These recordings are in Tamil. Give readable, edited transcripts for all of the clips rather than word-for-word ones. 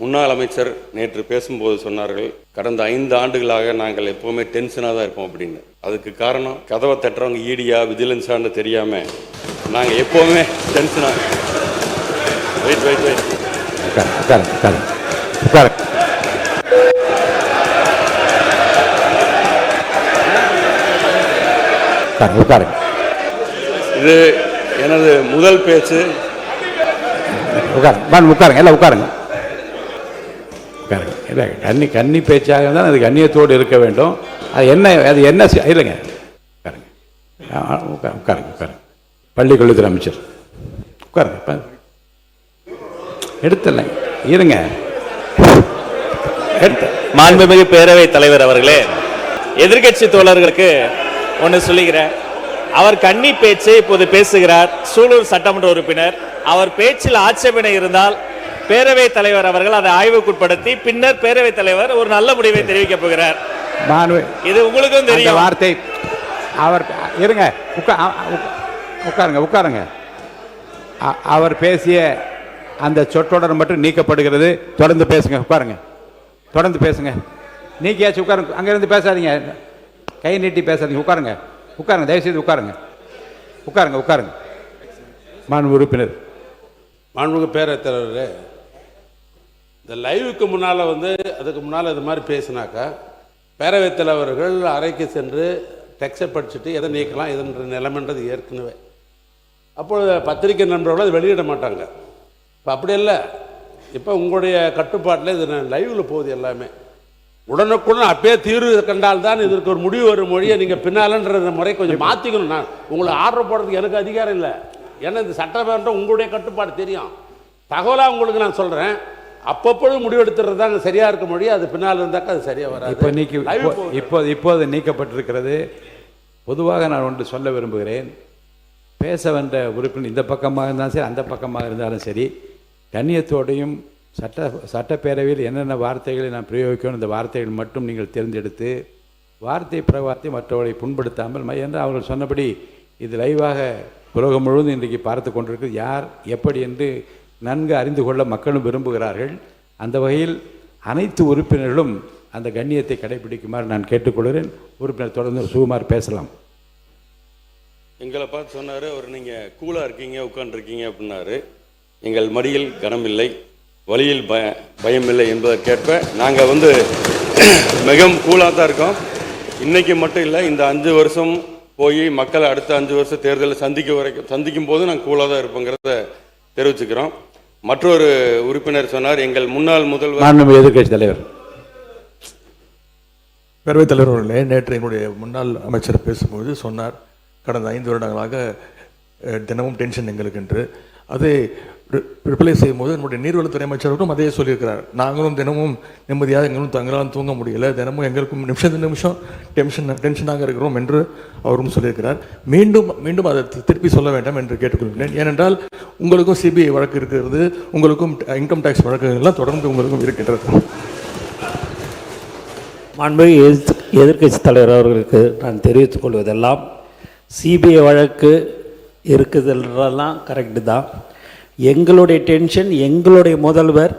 முன்னாள் அமைச்சர் நேற்று பேசும்போது சொன்னார்கள், கடந்த 5 ஆண்டுகளாக நாங்கள் எப்போவுமே டென்ஷனாக தான் இருப்போம் அப்படின்னு. அதுக்கு காரணம் கதவை தட்டுறவங்க ஈடியா விஜிலன்ஸான்னு தெரியாமல் நாங்கள் எப்போவுமே டென்ஷனாக. வெயிட் வெயிட் வெயிட் இது எனது முதல் பேச்சு. உட்காருங்க, எல்லாம் உட்காருங்க. இல்லை, கன்னி பேச்சாக இருந்தால் அது கண்ணியத்தோடு இருக்க வேண்டும். அது என்ன இல்லைங்க. உட்காருங்க. பள்ளிக்கல்வித்துறை அமைச்சர் உட்காருங்க. எடுத்தல இருங்க. மாண்புமிகு பேரவைத் தலைவர் அவர்களே, எதிர்கட்சி தோழர்களுக்கு ஒன்று சொல்லுகிறேன். அவர் கன்னி பேச்சை இப்போது பேசுகிறார். சூலூர் சட்டமன்ற உறுப்பினர். அவர் பேச்சில் ஆட்சேபனை இருந்தால் பேரவைத் தலைவர் அவர்கள் அதை ஆய்வுக்குட்படுத்தி பின்னர் பேரவைத் தலைவர் ஒரு நல்ல முடிவை தெரிவிக்கப் போகிறார். இது உங்களுக்கும் தெரியும். வார்த்தை அவர் இருங்க. உட்காருங்க. அவர் பேசிய அந்த சொற்றொடர் மட்டும் நீக்கப்படுகிறது. தொடர்ந்து பேசுங்க. தொடர்ந்து பேசுங்க. நீக்கியாச்சு. உட்காருங்க. அங்கிருந்து பேசாதீங்க, கை நீட்டி பேசாதீங்க. உட்காருங்க. தயவுசெய்து உட்காருங்க. மாண்பு உறுப்பினர். மாண்புமிகு பேரவைத் தலைவரே, இந்த லைவுக்கு முன்னால் அதுக்கு முன்னால் இது மாதிரி பேசினாக்கா பேரவைத் தலைவர்கள் அறைக்கு சென்று டெக்ஸ்டை படிச்சுட்டு எதை நீக்கலாம் எதுன்ற நிலைமைன்றது ஏற்கனவே. அப்பொழுது பத்திரிகை நண்பர்களும் அதை வெளியிட மாட்டாங்க. இப்போ அப்படி இல்லை. இப்போ உங்களுடைய கட்டுப்பாட்டில் இது லைவில் போகுது. எல்லாமே உடனுக்குடன் அப்பயே தீர்வு கண்டால்தான் இதற்கு ஒரு முடிவு வரும் மொழியை நீங்கள் பின்னாலன்ற முறை கொஞ்சம் மாற்றிக்கணும். நான் உங்களை ஆர்டர் போடுறதுக்கு எனக்கு அதிகாரம் இல்லை. ஏன்னா இந்த சட்டமன்றம் உங்களுடைய கட்டுப்பாடு தெரியும். தகவலாக உங்களுக்கு நான் சொல்கிறேன். அப்பப்பொழுது முடிவெடுத்துறது தான் சரியாக இருக்க மொழி. அது பின்னால் இருந்தாக்கா அது சரியாக வராது. இப்போது நீக்கப்பட்டிருக்கிறது. பொதுவாக நான் ஒன்று சொல்ல விரும்புகிறேன். பேச வந்த உறுப்பினர் இந்த பக்கமாக இருந்தாலும் சரி, அந்த பக்கமாக இருந்தாலும் சரி, கண்ணியத்தோடையும் சட்டப்பேரவையில் என்னென்ன வார்த்தைகளை நான் பிரயோகிக்கணும், இந்த வார்த்தைகள் மட்டும் நீங்கள் தேர்ந்தெடுத்து வார்த்தை பிரவார்த்தை மற்றவர்களை புண்படுத்தாமல், என்று அவர்கள் சொன்னபடி இது லைவாக உலகம் முழுவதும் இன்றைக்கு பார்த்து கொண்டிருக்கு. யார் எப்படி என்று நன்கு அறிந்து கொள்ள மக்களும் விரும்புகிறார்கள். அந்த வகையில் அனைத்து உறுப்பினர்களும் அந்த கண்ணியத்தை கடைபிடிக்குமாறு நான் கேட்டுக்கொள்கிறேன். உறுப்பினர் தொடர்ந்து சுகுமார் பேசலாம். எங்களை பார்த்து சொன்னார் அவர், நீங்கள் கூலாக இருக்கீங்க, உட்காந்துருக்கீங்க அப்படின்னாரு. எங்கள் மடியில் கனமில்லை, வழியில் பயமில்லை என்பதற்கேற்ப நாங்கள் மிகவும் கூலாக தான் இருக்கோம். இன்றைக்கி மட்டும் இல்லை, இந்த 5 வருஷம் போய் மக்களை அடுத்த 5 வருஷம் தேர்தலில் சந்திக்கும் போது நாங்கள் கூலாக தான் இருப்போங்கிறத தெரிவிச்சுக்கிறோம். மற்றொரு உறுப்பினர் சொன்னார், எங்கள் முன்னாள் முதல்வர் எதிர்கட்சி தலைவர் பேரவைத் தலைவர் அவர்களே, நேற்று எங்களுடைய முன்னாள் அமைச்சர் பேசும்போது சொன்னார், கடந்த 5 வருடங்களாக தினமும் டென்ஷன் எங்களுக்கு என்று. அதை ரிப்ளை செய்யும்போது நம்முடைய நீர்வளத்துறை அமைச்சர்களும் அதே சொல்லியிருக்கிறார். நாங்களும் தினமும் நிம்மதியாக எங்களும் தங்களால் தூங்க முடியல, தினமும் எங்களுக்கும் நிமிஷம் டென்ஷனாக இருக்கிறோம் என்று அவரும் சொல்லியிருக்கிறார். மீண்டும் அதை திருப்பி சொல்ல வேண்டாம் என்று கேட்டுக்கொள்கிறேன். ஏனென்றால் உங்களுக்கும் சிபிஐ வழக்கு இருக்கிறது, உங்களுக்கும் இன்கம் டேக்ஸ் வழக்குகள்லாம் தொடர்ந்து உங்களுக்கும் இருக்கின்றது. மாண்புமிகு எதிர்க்கட்சி தலைவர் அவர்களுக்கு நான் தெரிவித்துக் கொள்வதெல்லாம், சிபிஐ வழக்கு இருக்குதுன்றதெல்லாம் கரெக்டு தான். எங்களுடைய டென்ஷன், எங்களுடைய முதல்வர்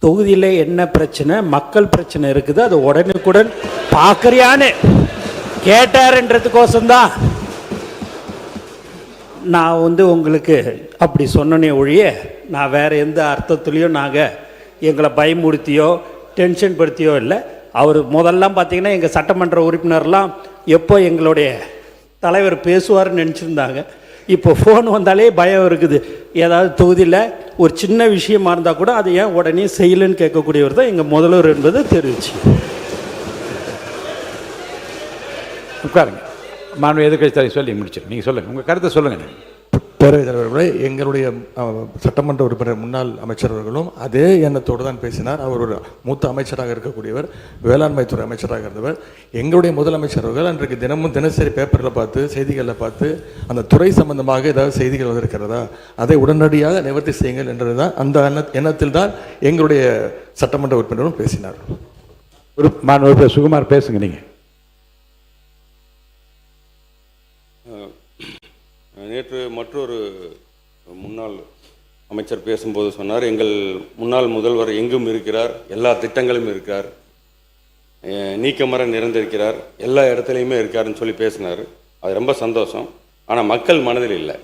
தொகுதியில் என்ன பிரச்சனை, மக்கள் பிரச்சனை இருக்குது, அது உடனுக்குடன் பார்க்குறியான்னு கேட்டாருன்றதுக்கோசம்தான் நான் உங்களுக்கு அப்படி சொன்னனே ஒழிய, நான் வேறு எந்த அர்த்தத்துலேயும் நாங்கள் எங்களை பயமுறுத்தியோ டென்ஷன் படுத்தியோ இல்லை. அவர் முதல்லாம் பார்த்திங்கன்னா எங்கள் சட்டமன்ற உறுப்பினர்லாம் எப்போ எங்களுடைய தலைவர் பேசுவார்னு நினச்சிருந்தாங்க. இப்போ ஃபோன் வந்தாலே பயம் இருக்குது. ஏதாவது தொகுதியில் ஒரு சின்ன விஷயமா இருந்தால் கூட அதை ஏன் உடனே செய்யலன்னு கேட்கக்கூடியவர் தான் எங்கள் முதல்வர் என்பது தெரிவிச்சு. உட்காருங்க. மாண்பு எதிர்க்கட்சி தலைவர் சொல்லி முடிச்சு நீங்கள் சொல்லுங்கள், உங்கள் கருத்தை சொல்லுங்கள். பேரவைத் தலைவர்களே, எங்களுடைய சட்டமன்ற உறுப்பினர் முன்னாள் அமைச்சர் அவர்களும் அதே எண்ணத்தோடு தான் பேசினார். அவர் ஒரு மூத்த அமைச்சராக இருக்கக்கூடியவர், வேளாண்மை துறை அமைச்சராக இருந்தவர். எங்களுடைய முதலமைச்சர் அவர்கள் அன்றைக்கு தினசரி பேப்பரில் பார்த்து, செய்திகளில் பார்த்து, அந்த துறை சம்பந்தமாக ஏதாவது செய்திகள் வந்திருக்கிறதா, அதை உடனடியாக நிவர்த்தி செய்யுங்கள் என்றது தான், அந்த எண்ணத்தில் தான் எங்களுடைய சட்டமன்ற உறுப்பினரும் பேசினார். உறுப்பினர் சுகுமார் பேசுங்க. நீங்கள் நேற்று மற்றொரு முன்னாள் அமைச்சர் பேசும்போது சொன்னார், எங்கள் முன்னாள் முதல்வர் எங்கும் இருக்கிறார், எல்லா திட்டங்களும் இருக்கார், நீக்கமர நிறைந்திருக்கிறார், எல்லா இடத்துலையுமே இருக்காருன்னு சொல்லி பேசினார். அது ரொம்ப சந்தோஷம். ஆனால் மக்கள் மனதில் இல்லை.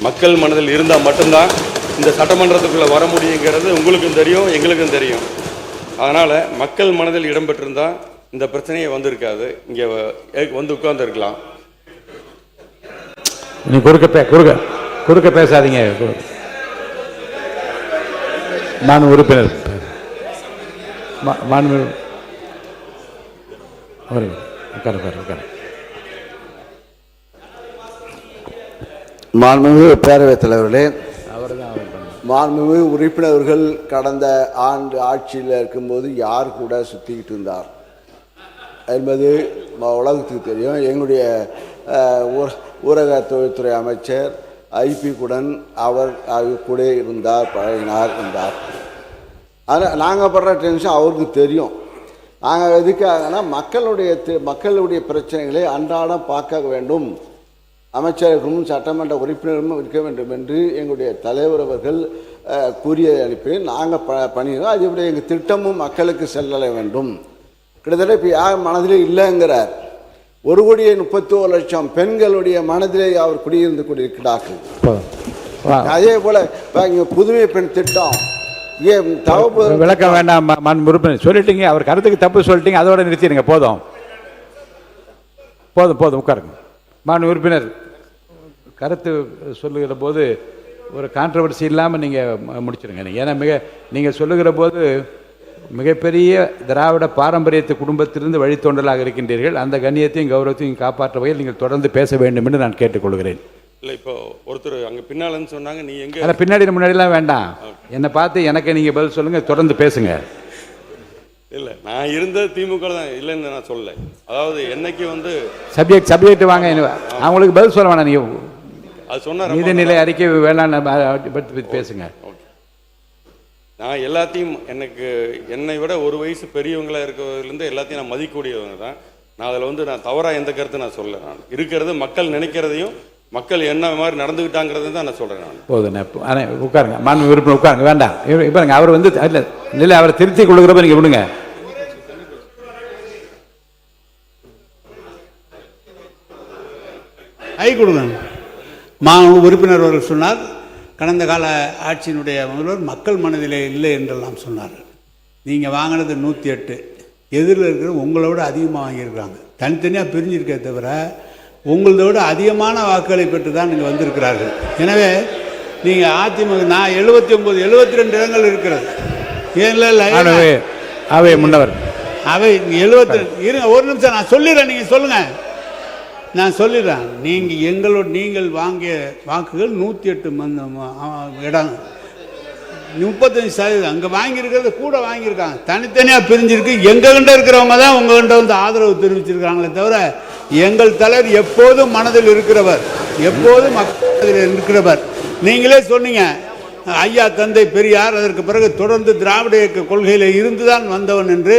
மக்கள் மனதில் இருந்தால் மட்டும்தான் இந்த சட்டமன்றத்துக்குள்ளே வர முடியுங்கிறது உங்களுக்கும் தெரியும், எங்களுக்கும் தெரியும். அதனால் மக்கள் மனதில் இடம்பெற்றிருந்தால் இந்த பிரச்சனையே வந்திருக்காது, இங்கே வந்து உட்கார்ந்துருக்கலாம். நீ குறுக்க பேசாதீங்க. நான் உறுப்பினர் உட்கார மாண்புமிகு பேரவைத் தலைவர்களே, மாண்புமிகு உறுப்பினர்கள் கடந்த ஆண்டு ஆட்சியில் இருக்கும்போது யார் கூட சுற்றிக்கிட்டு இருந்தார் என்பது உலகத்துக்கு தெரியும். எங்களுடைய ஊரக தொழில்துறை அமைச்சர் ஐபி குடன் அவர் கூட இருந்தார், பழகினார் இருந்தார். ஆனால் நாங்கள் படுற டென்ஷன் அவருக்கு தெரியும். நாங்கள் எதுக்காகனா மக்களுடைய பிரச்சனைகளை அன்றாடம் பார்க்க வேண்டும், அமைச்சர்களும் சட்டமன்ற உறுப்பினரும் இருக்க வேண்டும் என்று எங்களுடைய தலைவர் அவர்கள் கூறிய அனுப்பினேன். நாங்கள் பண்ணிடுறோம். அதுபடி எங்கள் திட்டமும் மக்களுக்கு செல்ல வேண்டும். கிட்டத்தட்ட இப்போ யார் மனதிலே இல்லைங்கிறார். 1,31,00,000 பெண்களுடைய மனதிலே அவர் குடியிருந்து கொண்டிருக்கிறார்கள். அதே போல் இப்போ இங்கே புதுமை பெண் திட்டம் விளக்க வேண்டாம். உறுப்பினர் சொல்லிட்டீங்க, அவர் கருத்துக்கு தப்பு சொல்லிட்டீங்க, அதோட நிறுத்திடுங்க. போதும் உட்காருங்க. உறுப்பினர் கருத்து சொல்லுகிற போது ஒரு கான்ட்ரவர்சி இல்லாமல் நீங்கள் முடிச்சிருங்க. ஏன்னா நீங்கள் சொல்லுகிற போது மிகப்பெரிய திராவிட பாரம்பரியத்து குடும்பத்திலிருந்து வழித்தோன்றலாக இருக்கின்றீர்கள். அந்த கண்ணியத்தையும் கௌரவத்தையும் காப்பாற்ற வகையில் நீங்கள் தொடர்ந்து பேச வேண்டும் என்று நான் கேட்டுக்கொள்கிறேன். இல்லை, இப்போ ஒருத்தர் அங்கே பின்னாலன்னு சொன்னாங்க, நீ எங்கே? அதில் முன்னாடிலாம் வேண்டாம், என்னை பார்த்து எனக்கு நீங்கள் பதில் சொல்லுங்கள், தொடர்ந்து பேசுங்க. இல்லை, நான் இருந்த திமுக தான் இல்லைன்னு நான் சொல்லலை. அதாவது என்னைக்கு வந்து சப்ஜெக்ட் வாங்க, அவங்களுக்கு பதில் சொல்ல வேணாம். நீங்கள் அது சொன்ன நீதிநிலை அறிக்கை வேணாம் பற்றி பேசுங்க. நான் எல்லாத்தையும் என்னை விட ஒரு வயசு பெரியவங்களாக இருக்கிறதுலேருந்து எல்லாத்தையும் நான் மதிக்கக்கூடியவங்க தான். நான் அதில் வந்து நான் தவறாக எந்த கருத்து நான் சொல்லலை. நான் இருக்கிறது மக்கள் நினைக்கிறதையும் மக்கள் என்ன மாதிரி நடந்துக்கிட்டாங்கிறது தான் நான் சொல்கிறேன். நான் போதும் உட்காருங்க. மாண்பு உறுப்பினர் உட்காருங்க. வேண்டாம் இப்போ அவர் வந்து இல்லை அவரை திருத்தி கொடுக்குறப்ப நீங்கள் விடுங்க. கொடுங்க. உறுப்பினர் அவர்கள் சொன்னார், கடந்த கால ஆட்சியினுடைய முதல்வர் மக்கள் மனதிலே இல்லை என்றெல்லாம் சொன்னார். நீங்கள் வாங்கினது 108, எதிரில் இருக்கிற உங்களோட அதிகமாக வாங்கியிருக்காங்க. தனித்தனியாக பிரிஞ்சிருக்கே தவிர உங்களோட அதிகமான வாக்குகளை பெற்று தான் நீங்கள் வந்திருக்கிறார்கள். எனவே நீங்கள் அதிமுக நான் 79 72 இடங்கள் இருக்கிறது. அவை முன்னவர் அவை 72 இருங்க, ஒரு நிமிஷம் நான் சொல்லிடுறேன், நீங்கள் சொல்லுங்கள். நான் சொல்லிடுறேன். நீங்கள் வாங்கிய வாக்குகள் 108 இடம், 35% அங்கே வாங்கியிருக்கிறது கூட வாங்கியிருக்காங்க. தனித்தனியாக பிரிஞ்சிருக்கு. எங்ககிட்ட இருக்கிறவங்க தான் உங்ககிட்ட வந்து ஆதரவு தெரிவிச்சிருக்காங்களே தவிர எங்கள் தலைவர் எப்போதும் மனதில் இருக்கிறவர், எப்போதும் மக்கள் இருக்கிறவர். நீங்களே சொன்னீங்க, ஐயா தந்தை பெரியார் அதற்கு பிறகு தொடர்ந்து திராவிட இயக்க கொள்கையில் இருந்துதான் வந்தவன் என்று.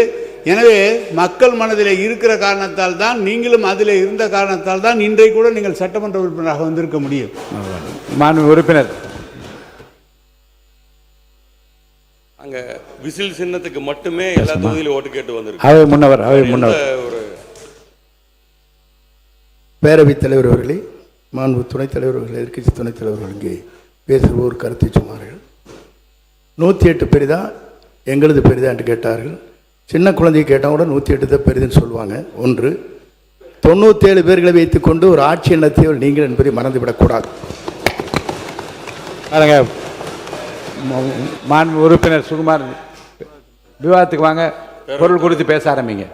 எனவே மக்கள் மனதில் இருக்கிற காரணத்தால் தான், நீங்களும் அதில் இருந்த காரணத்தால் தான் இன்றைக்கு கூட நீங்கள் சட்டமன்ற உறுப்பினராக வந்திருக்க முடியும். மாண்பு உறுப்பினர், அங்கே விசில் சின்னத்துக்கு மட்டுமே எல்லா தொகுதியிலும் ஓட்டு கேட்டு வந்திருக்கு. அவை முன்னவர் ஒரு பேரவைத் தலைவர் அவர்களே, மாண்பு துணைத் தலைவர் அவர்கள், எதிர்க்கட்சி துணைத் தலைவர்கள் இங்கே பேசுகிற ஒரு கருத்தை சொன்னார்கள். 108 பெரிதா எங்களது பெரிதா என்று கேட்டார்கள். சின்ன குழந்தையை கேட்டால் கூட 108 தான் பெரிதுன்னு சொல்லுவாங்க. ஒன்று 97 பேர்களை வைத்துக்கொண்டு ஒரு ஆட்சி நடத்தியவர் நீங்கள் என்பதை மறந்துவிடக்கூடாது. மாண்பு உறுப்பினர் சுகுமார், விவாதத்துக்கு வாங்க. பொருள் குறித்து பேச ஆரம்பிங்க.